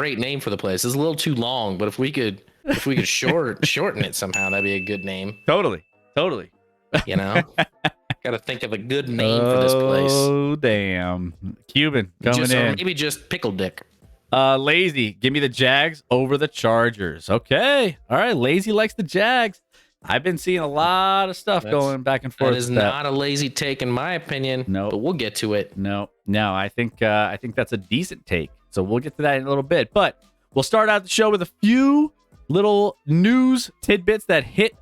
great name for the place. It's a little too long, but if we could shorten it somehow, that'd be a good name. Totally. You know, got to think of a good name for this place. Oh damn, Cuban coming in. Or maybe just Pickle Dick. Lazy, give me the Jags over the Chargers. Okay, all right. Lazy likes the Jags. I've been seeing a lot of stuff going back and forth. That is not a lazy take, in my opinion. No, but we'll get to it. No. I think that's a decent take. So we'll get to that in a little bit. But we'll start out the show with a few little news tidbits that hit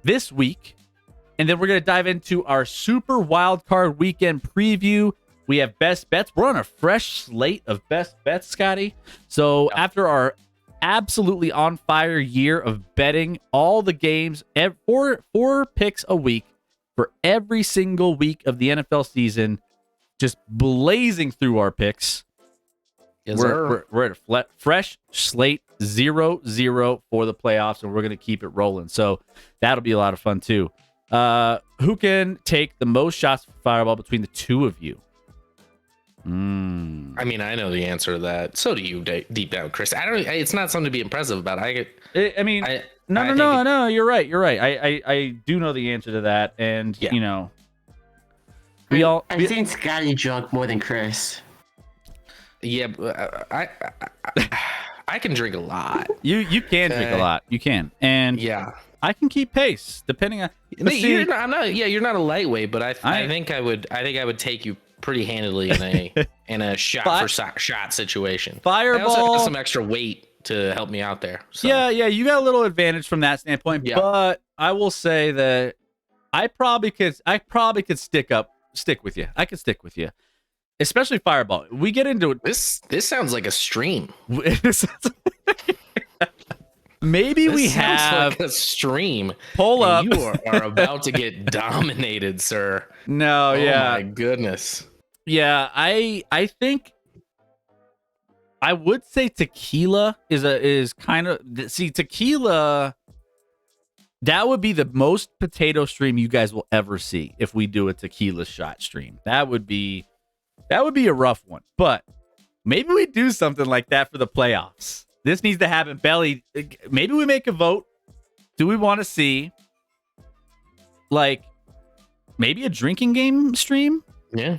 this week. And then we're going to dive into our Super Wildcard Weekend preview. We have best bets. We're on a fresh slate of best bets, Scotty. So after our absolutely on fire year of betting all the games, four picks a week for every single week of the NFL season, just blazing through our picks. Yes, we're at a fresh slate 0-0 for the playoffs, and we're going to keep it rolling. So that'll be a lot of fun too. Who can take the most shots for Fireball between the two of you? I mean, I know the answer to that. So do you, deep down, Chris. It's not something to be impressive about. No. You're right. I do know the answer to that, and you know, I think Scotty drunk more than Chris. Yeah, I can drink a lot. You can drink a lot. You can, and I can keep pace depending on. You're not a lightweight, but I think I would take you pretty handily in a shot situation. Fireball. I also have some extra weight to help me out there. So. Yeah, you got a little advantage from that standpoint. Yeah. But I will say that I probably could stick with you. I could stick with you. Especially Fireball. We get into it. This sounds like a stream. Maybe we have like a stream. Pull up. You are about to get dominated, sir. No, Oh my goodness. Yeah, I think I would say tequila is kind of tequila. That would be the most potato stream you guys will ever see if we do a tequila shot stream. That would be a rough one, but maybe we do something like that for the playoffs. This needs to happen. Belly, maybe we make a vote. Do we want to see like maybe a drinking game stream? Yeah.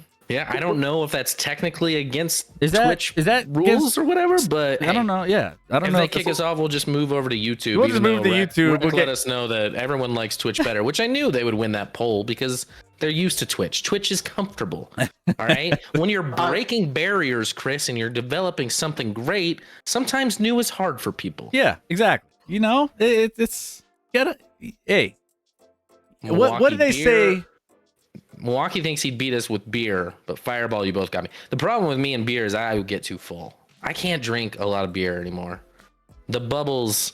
I don't know if that's technically against Twitch rules or whatever, but I don't know. Yeah, I don't know. If they kick us off, we'll just move over to YouTube. We'll just move to YouTube. We'll let us know that everyone likes Twitch better, which I knew they would win that poll because they're used to Twitch. Twitch is comfortable. All right. When you're breaking barriers, Chris, and you're developing something great, sometimes new is hard for people. Yeah, exactly. You know, it's gotta. Hey, what did they say? Milwaukee thinks he'd beat us with beer, but Fireball, you both got me. The problem with me and beer is I would get too full. I can't drink a lot of beer anymore. The bubbles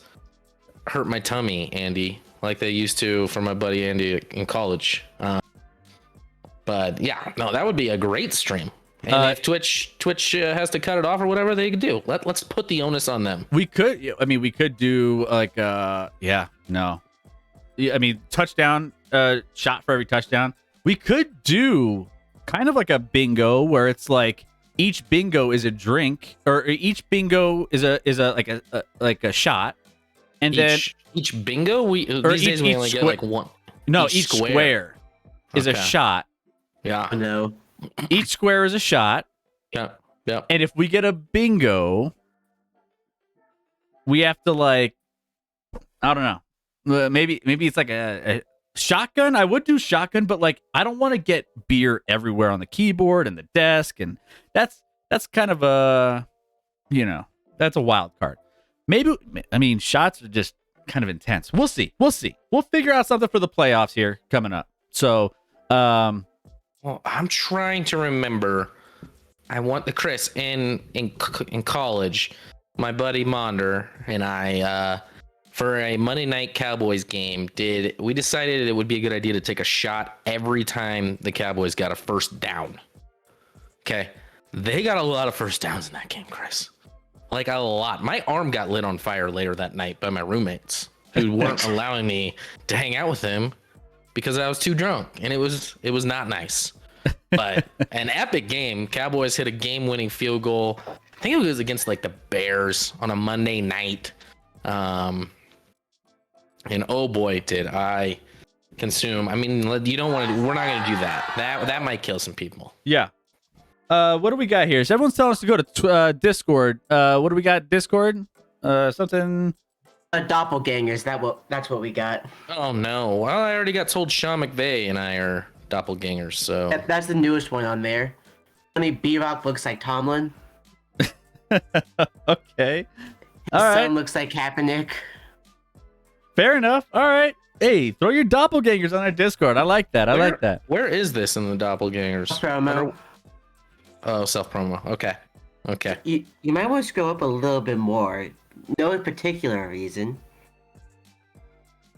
hurt my tummy, Andy, like they used to for my buddy Andy in college. But yeah, no, that would be a great stream. And if Twitch has to cut it off or whatever they could do, let's put the onus on them. We could do like touchdown shot for every touchdown. We could do kind of like a bingo where it's like each bingo is a drink, or each bingo is a like a shot, and then each bingo these days we only get like one. No, each square is a shot. Yeah, no. Each square is a shot. Yeah. And if we get a bingo, we have to I don't know. Maybe it's like a shotgun. I would do shotgun, but I don't want to get beer everywhere on the keyboard and the desk, and that's kind of that's a wild card. Maybe shots are just kind of intense. We'll see. We'll figure out something for the playoffs here coming up. So, well, I'm trying to remember. I want the Chris in college. My buddy Monder and I, for a Monday night Cowboys game, we decided it would be a good idea to take a shot every time the Cowboys got a first down. Okay, they got a lot of first downs in that game, Chris. Like a lot. My arm got lit on fire later that night by my roommates who weren't allowing me to hang out with them because I was too drunk, and it was not nice. But an epic game. Cowboys hit a game-winning field goal I think it was against like the Bears on a Monday night. And oh boy, did I consume. I mean, you don't want to. We're not going to do that. That might kill some people. Yeah. What do we got here? So everyone's telling us to go to Discord. What do we got? Discord? Something. Doppelgangers. That's what we got. Oh no! Well, I already got told Sean McVay and I are doppelgangers. So That's the newest one on there. Only B-Rock looks like Tomlin. Okay. His All right. son looks like Kaepernick. Fair enough. All right. Hey, throw your doppelgangers on our Discord. I like that. I like that. Where is this in the doppelgangers? Promo. Oh, self promo. Okay. You might want to scroll up a little bit more. No particular reason.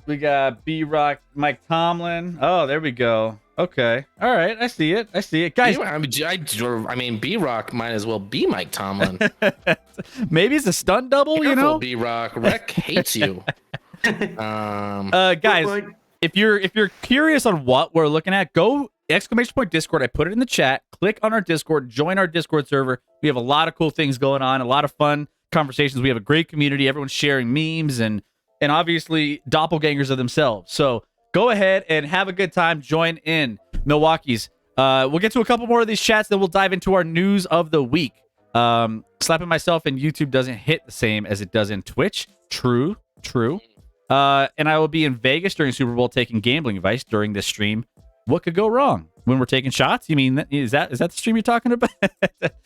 We got B-Rock, Mike Tomlin. Oh, there we go. Okay. All right. I see it. Guys, I mean, B-Rock might as well be Mike Tomlin. maybe it's a stunt double, Careful, you know? B-Rock. Rec hates you. Guys, if you're curious on what we're looking at, go !Discord. I put it in the chat. Click on our Discord. Join our Discord server. We have a lot of cool things going on. A lot of fun conversations. We have a great community. Everyone's sharing memes and obviously doppelgangers of themselves. So go ahead and have a good time. Join in, Milwaukee's. We'll get to a couple more of these chats, then we'll dive into our news of the week. Slapping myself in YouTube doesn't hit the same as it does in Twitch. True. And I will be in Vegas during Super Bowl taking gambling advice during this stream. What could go wrong when we're taking shots? You mean is that the stream you're talking about?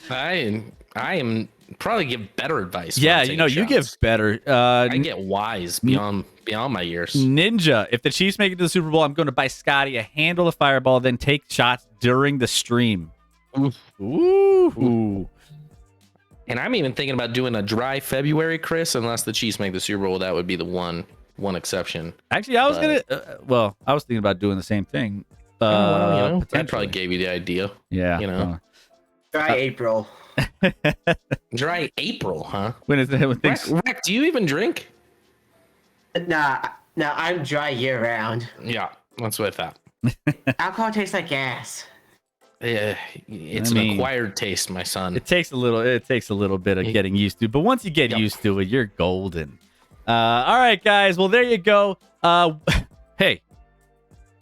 I am probably give better advice. Yeah, you give better. I get wise beyond my years. Ninja, if the Chiefs make it to the Super Bowl, I'm going to buy Scotty a handle of Fireball, then take shots during the stream. Ooh. And I'm even thinking about doing a dry February, Chris. Unless the Chiefs make the Super Bowl, that would be the one exception. Actually, I was I was thinking about doing the same thing. That probably gave you the idea. Yeah. Dry April. Dry April, huh? When is it? When things... Rick, do you even drink? Nah, I'm dry year round. Yeah, that's what I thought. Alcohol tastes like gas. Yeah, it's an acquired taste, my son. It takes a little bit of getting used to, but once you get used to it, you're golden. All right, guys. Well, there you go. Hey,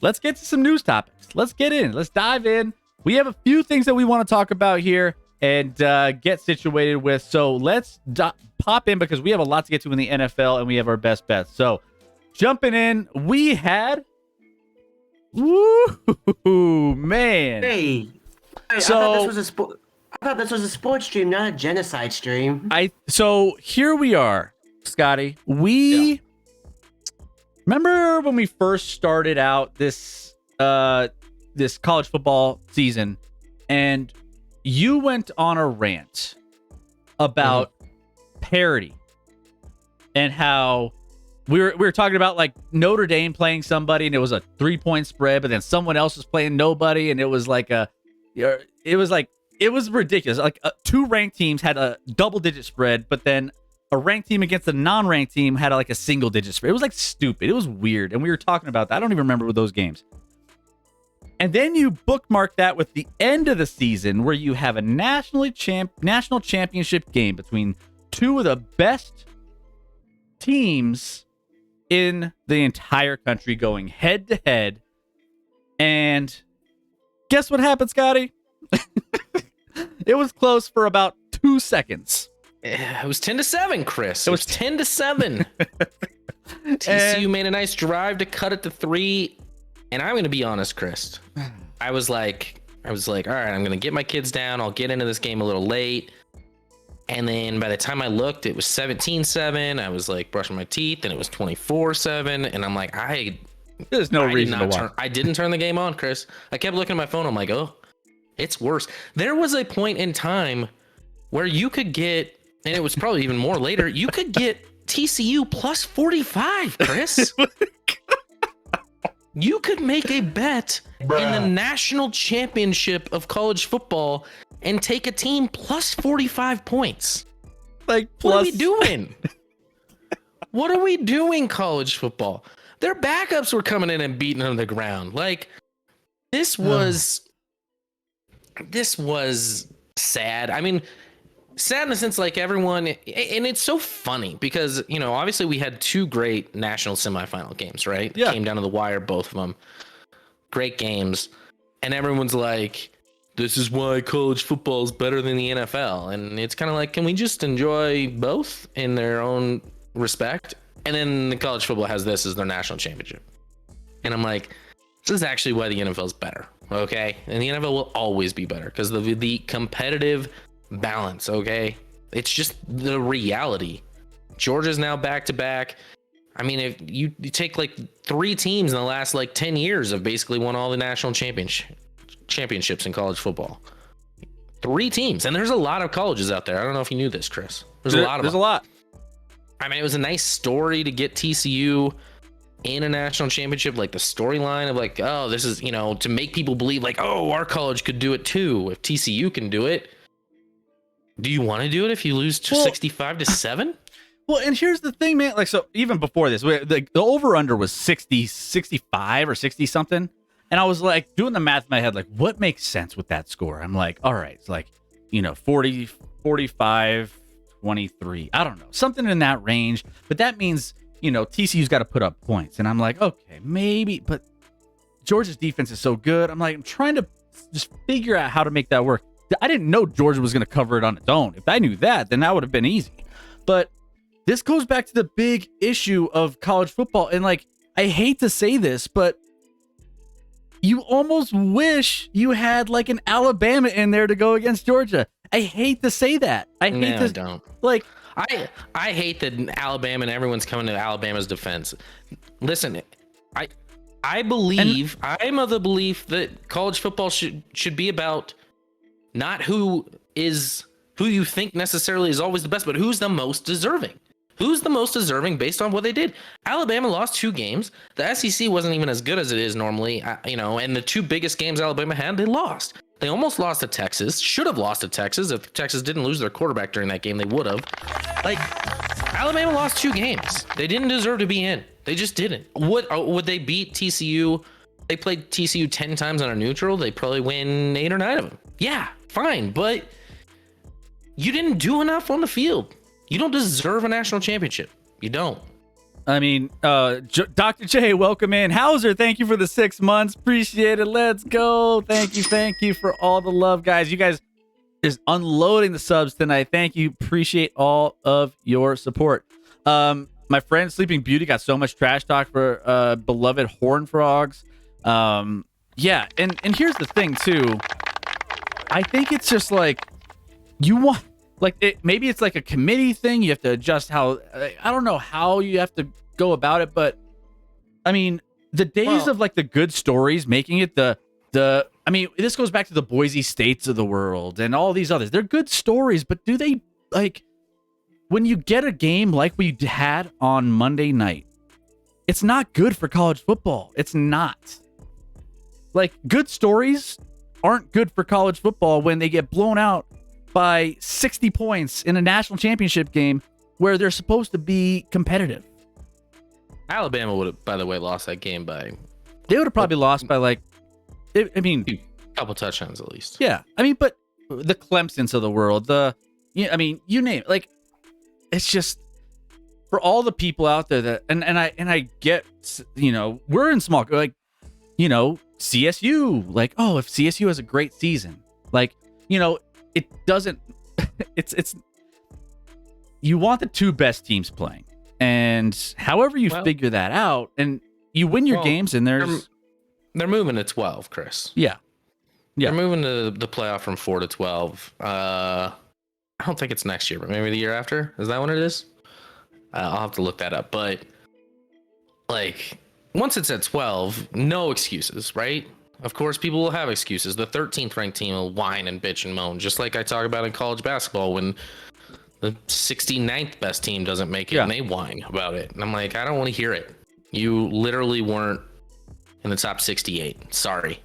let's get to some news topics. Let's get in. Let's dive in. We have a few things that we want to talk about here and get situated with. So let's pop in because we have a lot to get to in the NFL and we have our best bets. So jumping in, we had... Woo, man. Hey, so, I thought this was a sports stream, not a genocide stream. So here we are, Scotty. Remember when we first started out this college football season, and you went on a rant about parity and how we were talking about like Notre Dame playing somebody and it was a 3-point spread, but then someone else was playing nobody and it was ridiculous. Like two ranked teams had a double-digit spread, but then a ranked team against a non-ranked team had like a single-digit spread. It was like stupid. It was weird, and we were talking about that. I don't even remember those games. And then you bookmark that with the end of the season where you have a national championship game between two of the best teams in the entire country going head to head. And guess what happened, Scotty? It was close for about 2 seconds. It was 10-7, Chris. It was 10-7. TCU made a nice drive to cut it to 3. And I'm going to be honest, Chris. I was like, all right, I'm going to get my kids down. I'll get into this game a little late. And then by the time I looked, it was 17-7. I was like brushing my teeth and it was 24-7. And I'm like, there's no reason to watch. I didn't turn the game on, Chris. I kept looking at my phone. I'm like, oh, it's worse. There was a point in time where you could get, and it was probably even more later, you could get TCU plus 45, Chris. You could make a bet in the national championship of college football and take a team plus 45 points. Like, what are we doing? What are we doing, college football? Their backups were coming in and beating them to the ground. Like, this was sad. I mean, sad in the sense like everyone, and it's so funny because, you know, obviously we had two great national semifinal games, right? Yeah. Came down to the wire, both of them. Great games. And everyone's like, this is why college football is better than the NFL. And it's kind of like, can we just enjoy both in their own respect? And then the college football has this as their national championship. And I'm like, this is actually why the NFL is better. Okay. And the NFL will always be better because the competitive balance. Okay. It's just the reality. Georgia's now back to back. I mean, if you take like 3 teams in the last like 10 years have basically won all the national championships in college football. 3 teams. And there's a lot of colleges out there. I don't know if you knew this, Chris. There's a lot of them. There's a lot. I mean, it was a nice story to get TCU in a national championship, like the storyline of like, oh, this is, you know, to make people believe like, oh, our college could do it too. If TCU can do it, do you want to do it if you lose to 65-7? Well, and here's the thing, man. Like, so even before this, the over under was 60, 65 or 60 something. And I was like doing the math in my head, like, what makes sense with that score? I'm like, all right, it's like, you know, 40, 45, 23. I don't know, something in that range. But that means, you know, TCU's got to put up points. And I'm like, okay, maybe. But Georgia's defense is so good. I'm like, I'm trying to just figure out how to make that work. I didn't know Georgia was going to cover it on its own. If I knew that, then that would have been easy. But this goes back to the big issue of college football. And like, I hate to say this, but you almost wish you had like an Alabama in there to go against Georgia. I hate to say that. I don't. Like, I hate that Alabama and everyone's coming to Alabama's defense. Listen, I believe, I'm of the belief that college football should be about not who you think necessarily is always the best, but who's the most deserving. Who's the most deserving based on what they did? Alabama lost 2 games. The SEC wasn't even as good as it is normally, you know, and the 2 biggest games Alabama had, they lost. They almost lost to Texas. Should have lost to Texas. If Texas didn't lose their quarterback during that game, they would have. Like, Alabama lost 2 games. They didn't deserve to be in. They just didn't. Would they beat TCU? They played TCU 10 times on a neutral. They probably win 8 or 9 of them. Yeah, fine. But you didn't do enough on the field. You don't deserve a national championship. You don't. I mean, Dr. J, welcome in. Hauser, thank you for the 6 months. Appreciate it. Let's go. Thank you for all the love, guys. You guys is unloading the subs tonight. Thank you. Appreciate all of your support. My friend Sleeping Beauty got so much trash talk for beloved Horned Frogs. Yeah, and here's the thing too. I think it's just like you want. Like maybe it's like a committee thing. You have to adjust how. I don't know how you have to go about it, but I mean, the days of like the good stories making it the. I mean, this goes back to the Boise States of the world and all these others. They're good stories, but do they like when you get a game like we had on Monday night? It's not good for college football. It's not. Like good stories aren't good for college football when they get blown out by 60 points in a national championship game where they're supposed to be competitive. Alabama would have, by the way, lost that game by... They would have probably lost by like... a couple touchdowns at least. Yeah. I mean, but the Clemsons of the world, you name it. Like, it's just... For all the people out there that... And I get, you know, we're in small... Like, you know, CSU. Like, oh, if CSU has a great season. Like, you know... It doesn't. It's. You want the 2 best teams playing, and however you figure that out, and you win your games, and they're moving to 12, Chris. Yeah. They're moving to the playoff from 4 to 12. I don't think it's next year, but maybe the year after. Is that when it is? I'll have to look that up. But like, once it's at 12, no excuses, right? Of course, people will have excuses. The 13th ranked team will whine and bitch and moan, just like I talk about in college basketball when the 69th best team doesn't make it and they whine about it. And I'm like, I don't want to hear it. You literally weren't in the top 68. Sorry.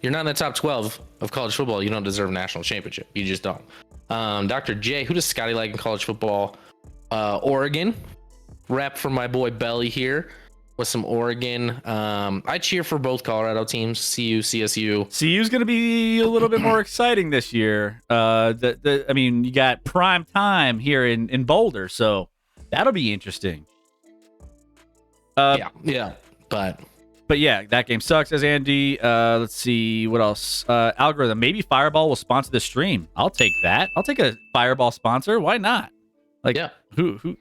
You're not in the top 12 of college football. You don't deserve a national championship. You just don't. Dr. J, who does Scotty like in college football? Oregon. Rep for my boy Belly here. with some Oregon. I cheer for both Colorado teams, CU, CSU. CU's going to be a little bit more exciting this year. I mean, you got prime time here in Boulder, so that'll be interesting. Yeah, but yeah, that game sucks. As Andy, let's see what else. Algorithm, maybe Fireball will sponsor the stream. I'll take that. I'll take a Fireball sponsor. Why not? Like, yeah. Who?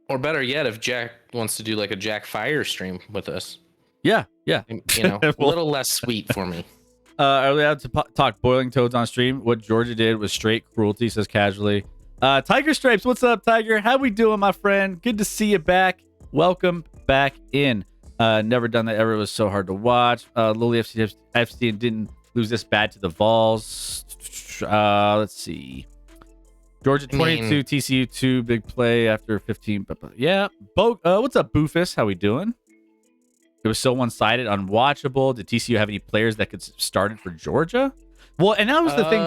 Or better yet, if Jack wants to do like a Jack Fire stream with us. Yeah. You know, a little less sweet for me. Are we allowed to talk boiling toads on stream? What Georgia did was straight cruelty, says casually. Tiger Stripes, what's up, Tiger? How we doing, my friend? Good to see you back. Welcome back in. Never done that ever. It was so hard to watch. Lily FC didn't lose this bad to the Vols. Let's see. Georgia 22, TCU 2, big play after 15. Yeah. What's up, Boofus? How we doing? It was so one-sided, unwatchable. Did TCU have any players that could start it for Georgia? Well, and that was the thing.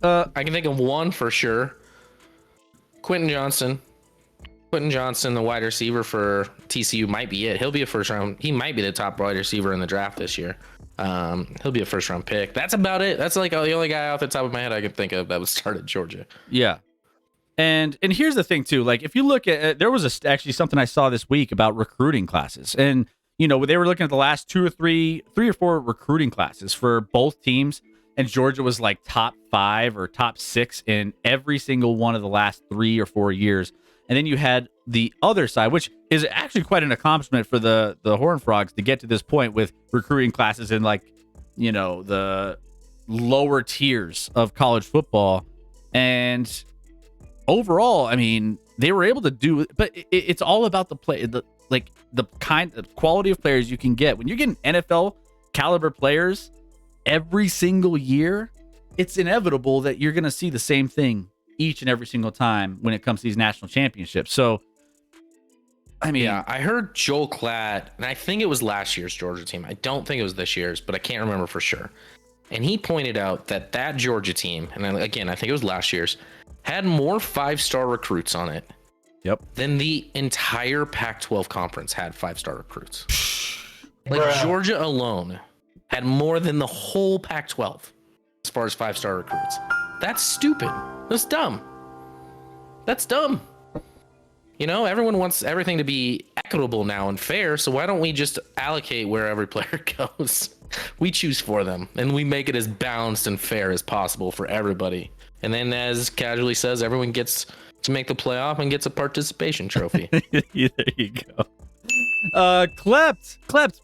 I can think of one for sure. Quentin Johnson, the wide receiver for TCU, might be it. He'll be a first round. He might be the top wide receiver in the draft this year. He'll be a first round pick. That's about it. That's like the only guy off the top of my head I can think of that would start at Georgia. Yeah. And here's the thing too. Like if you look at, there was actually something I saw this week about recruiting classes, and you know they were looking at the last three or four recruiting classes for both teams, and Georgia was like top 5 or top 6 in every single one of the last 3 or 4 years. And then you had the other side, which is actually quite an accomplishment for the Horned Frogs to get to this point with recruiting classes in like, you know, the lower tiers of college football. And overall, I mean, they were able to do it, but it's all about the play, the kind of quality of players you can get. When you're getting NFL caliber players every single year, it's inevitable that you're going to see the same thing each and every single time when it comes to these national championships. So, I mean, yeah, I heard Joel Klatt, and I think it was last year's Georgia team. I don't think it was this year's, but I can't remember for sure. And he pointed out that Georgia team, and again, I think it was last year's, had more 5-star recruits on it. Yep. Than the entire Pac-12 conference had 5-star recruits. Like Georgia alone had more than the whole Pac-12 as far as 5-star recruits. That's stupid. That's dumb. You know, everyone wants everything to be equitable now and fair, so why don't we just allocate where every player goes? We choose for them, and we make it as balanced and fair as possible for everybody. And then, as casually says, everyone gets to make the playoff and gets a participation trophy. There you go. Klept.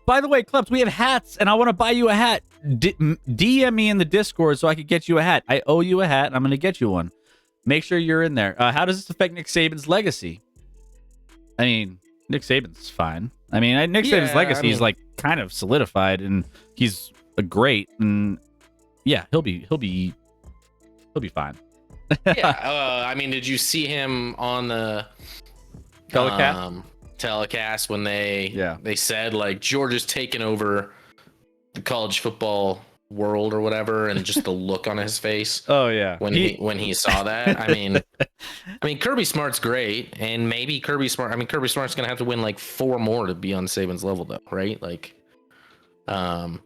By the way, Klept, we have hats, and I want to buy you a hat. DM me in the Discord so I could get you a hat. I owe you a hat, and I'm going to get you one. Make sure you're in there. How does this affect Nick Saban's legacy? I mean, Nick Saban's fine. I mean, Nick Saban's legacy is like kind of solidified, and he's a great, and yeah, he'll be fine. Yeah. I mean, did you see him on the telecast when they said like Georgia's taken over the college football world or whatever, and just the look on his face. Oh yeah. When he saw that, I mean, Kirby Smart's great, and maybe Kirby Smart's gonna have to win like 4 more to be on Saban's level, though, right? Like, God,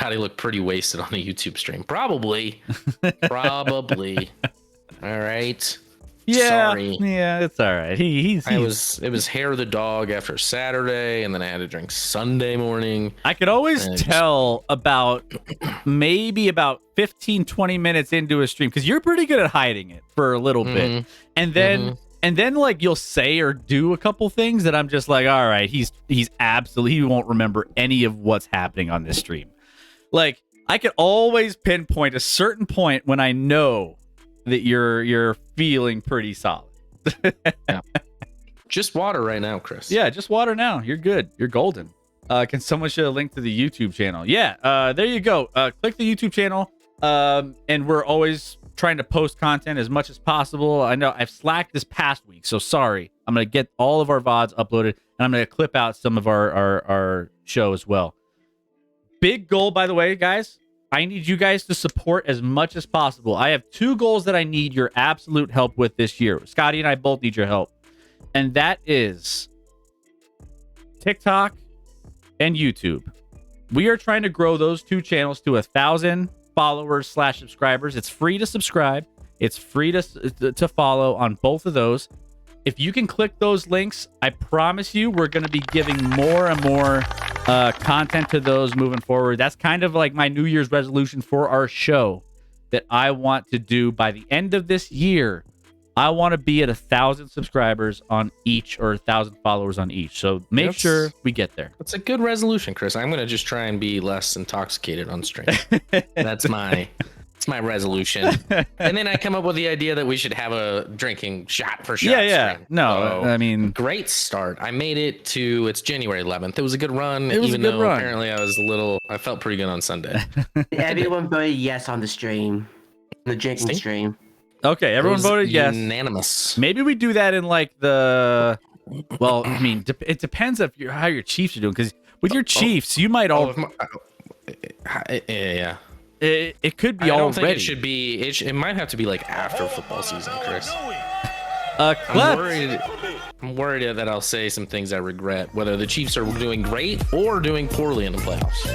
he looked pretty wasted on the YouTube stream. Probably. All right. Yeah. Sorry. Yeah, it's all right. It was hair of the dog after Saturday, and then I had to drink Sunday morning. I could always tell about maybe about 15, 20 minutes into a stream, because you're pretty good at hiding it for a little bit. And then like you'll say or do a couple things that I'm just like, all right, he's absolutely, he won't remember any of what's happening on this stream. Like I could always pinpoint a certain point when I know that you're feeling pretty solid. Yeah. Just water right now, Chris. Yeah, just water now. You're good. You're golden. Can someone share a link to the YouTube channel? Yeah, there you go. Click the YouTube channel. And we're always trying to post content as much as possible. I know I've slacked this past week, so sorry. I'm going to get all of our VODs uploaded, and I'm going to clip out some of our show as well. Big goal, by the way, guys. I need you guys to support as much as possible. I have 2 goals that I need your absolute help with this year. Scotty and I both need your help. And that is TikTok, and YouTube. We are trying to grow those 2 channels to 1,000 followers / subscribers. It's free to subscribe. It's free to follow on both of those. If you can click those links, I promise you we're going to be giving more and more content to those moving forward. That's kind of like my New Year's resolution for our show that I want to do by the end of this year. I want to be at 1,000 subscribers on each, or 1,000 followers on each. So make sure we get there. That's a good resolution, Chris. I'm going to just try and be less intoxicated on stream. That's my resolution. And then I come up with the idea that we should have a drinking shot for shot. Yeah. Stream. No, So, I mean, great start. I made it to, it's January 11th. It was a good run. It was even a good though run. Apparently I felt pretty good on Sunday. Everyone voted yes on the stream. The drinking stream. okay, everyone It was voted yes. Unanimous. Maybe we do that in like the. Well, I mean, it depends if how your Chiefs are doing. Because with your Chiefs, you might all. Yeah. It could be I don't already. think it should be. It might have to be like after football season, Chris. I'm worried that I'll say some things I regret, whether the Chiefs are doing great or doing poorly in the playoffs.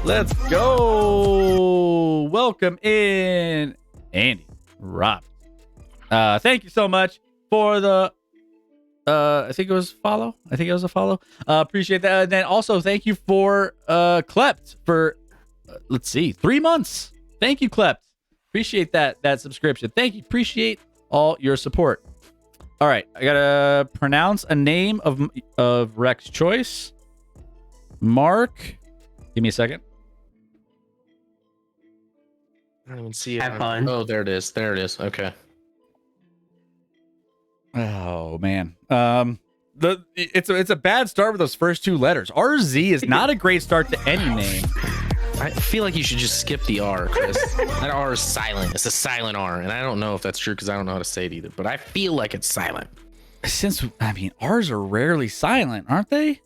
Let's go. Welcome in, Andy Rob. Thank you so much for the. I think it was follow. I think it was a follow. Appreciate that. And then also thank you for Klept for. Let's see, 3 months. Thank you, Klept. Appreciate that subscription. Thank you. Appreciate all your support. All right, I gotta pronounce a name of Rex choice. Mark. Give me a second. I don't even see it. Have fun. Oh, there it is. There it is. Okay. Oh man. It's a bad start with those first 2 letters. RZ is not a great start to any name. I feel like you should just skip the R, Chris. That R is silent. It's a silent R, and I don't know if that's true because I don't know how to say it either. But I feel like it's silent. R's are rarely silent, aren't they?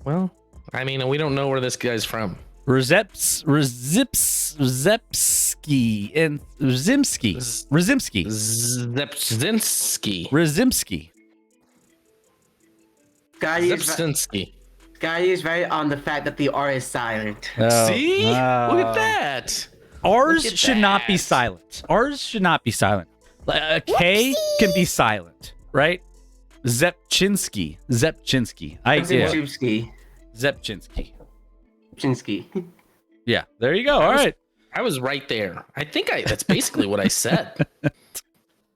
Well, I mean, we don't know where this guy's from. Rzepski and Rzymski. Zepzinski. Guy is right on the fact that the R is silent. See? Look at that. R's should not be silent. R's should not be silent. A K can be silent, right? Zepchinski. Zepchinski. Yeah, there you go. All right. I was right there. That's basically what I said.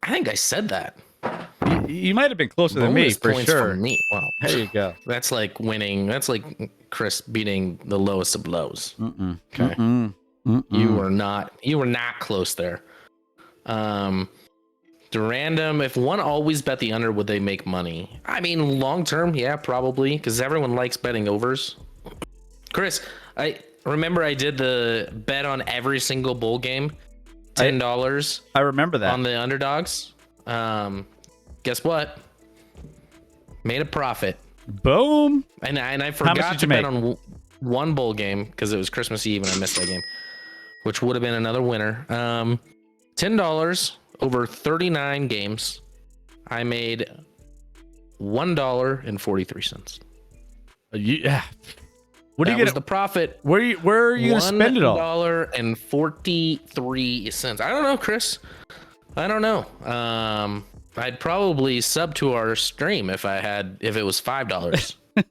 I think I said that. You might have been closer than me, Bonus for points sure. for me. Wow. There you go. That's like winning. That's like Chris beating the lowest of lows. Okay. You were not close there. The random, if one always bet the under, would they make money? I mean, long term, yeah, probably, because everyone likes betting overs. Chris, I remember I did the bet on every single bowl game, $10. I remember that on the underdogs. Guess what? Made a profit. Boom. And I forgot to bet on one bowl game because it was Christmas Eve and I missed that game, which would have been another winner. $10 over 39 games. I made $1.43. Yeah. What do you get? The profit. Where are you gonna spend it all? $1.43. I don't know, Chris. I don't know. I'd probably sub to our stream if it was $5.